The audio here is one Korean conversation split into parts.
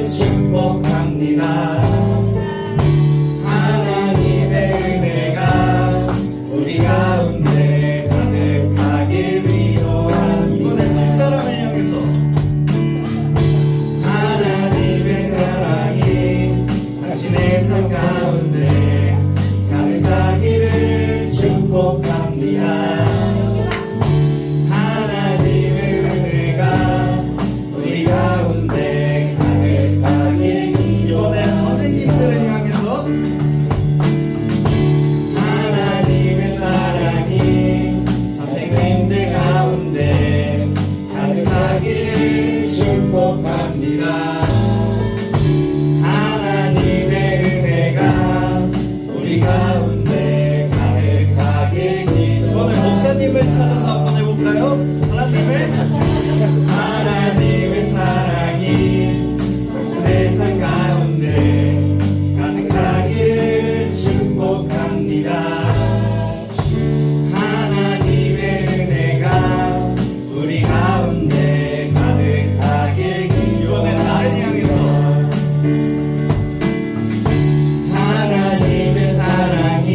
축복합니다. 하나님의 은혜가 우리 가운데 가득하길 위로합니다. 이번엔 뒷사람을 향해서 하나님의 사랑이 당신의 삶 가운데 가득하기를 축복합니다. 하나님의 은혜가 우리 가운데 가득하길. 이번엔 선생님들을 향해서 하나님의 사랑이 선생님들 가운데 가득하기를 축복합니다. 하나님의 은혜가 우리 가운데 가득하길 기도. 이번엔 목사님을 찾아서 한번 해볼까요? 하나님의 사랑이 당신의 삶 가운데 가득하기를 축복합니다. 하나님의 은혜가 우리 가운데 가득하길 기도. 이번엔 나를 향해서 하나님의 사랑이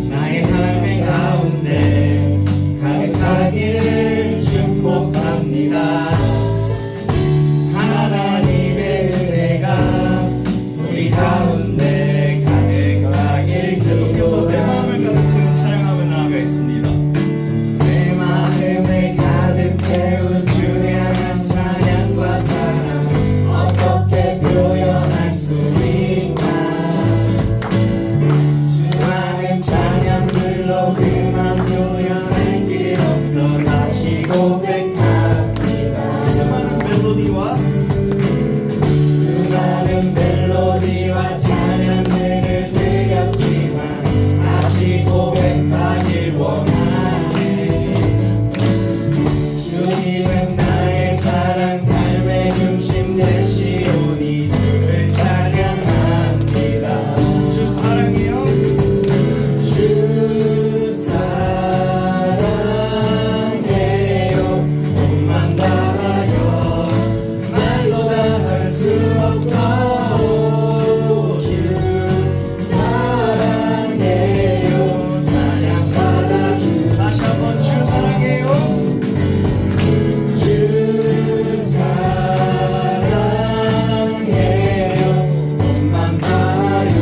나의 삶의 가운데 가득하기를 축복합니다. 하나님의 은혜가 우리 가운데 가득하길. 계속해서 내 마음을 가득 채운 찬양하며 나아가겠습니다. 내 마음을 가득 채운 주량한 찬양과 사랑 어떻게 표현할 수 있나. 수많은 찬양들로 그만 표현할 길 없어 다시 고백합니다. 수많은 멜로디와 수많은 멜로디와 찬양들을 드렸지만 다시 고백하길 원하네. 주님은 나의 사랑 삶의 중심 되시오니 주를 찬양합니다. 주 사랑해요. 주 사랑해요. 몸만 다하여 말로 다 할 수 없어. 주 사랑해요. 찬양받아 주. 다시 한번 주 사랑해요. 주 사랑해요. 몸만 다하여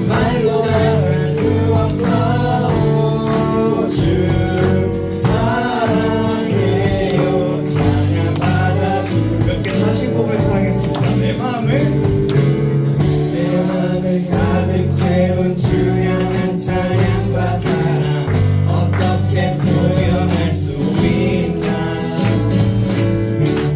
말로 다 할 수 없어. 주 사랑해요. 찬양받아 주. 이렇게 다시 고백하겠습니다. 내 마음을 내 마음을 가득 채운 주량한 찬양과 사랑 어떻게 표현할 수 있나.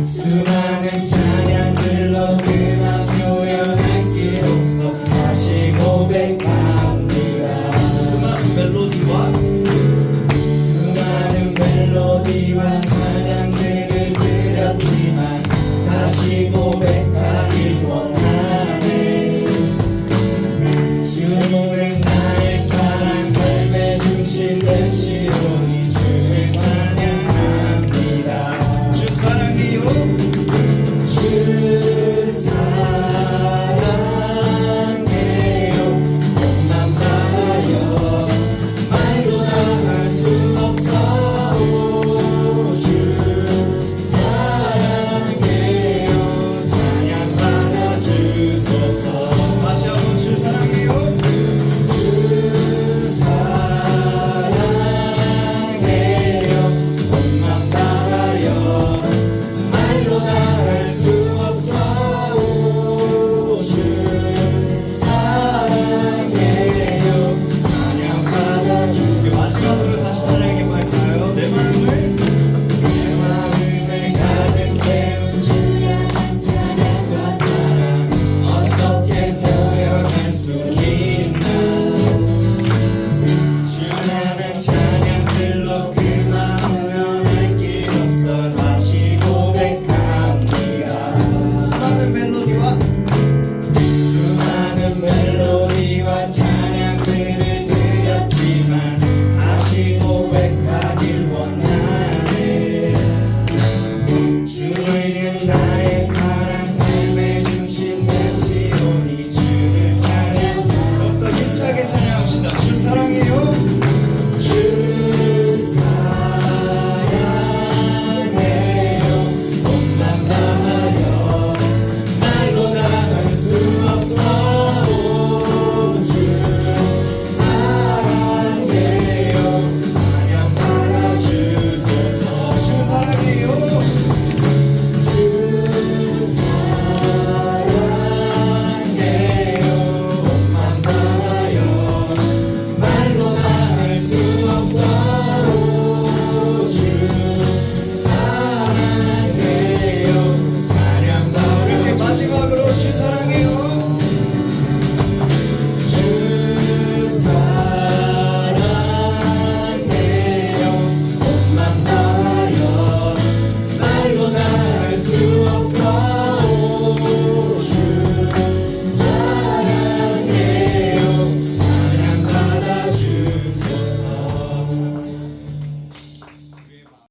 수많은 찬양들로 그만 표현할 수 없어 다시 고백합니다. 수많은 멜로디와 수많은 멜로디와 찬양들을 드렸지만 다시 고백하길 원하네. 주님은 나의 사랑 삶의 중심 되시오니 주를 찬양합니다. 주 사랑해요. 주 사랑해요. 몸만 다하여 말로 다 할 수 없어. 주 사랑해요. 찬양받아 주소서. 다시 한번 주 사랑해요. 주 사랑해요. 몸만 다하여 말로 다 할 수 없어. 주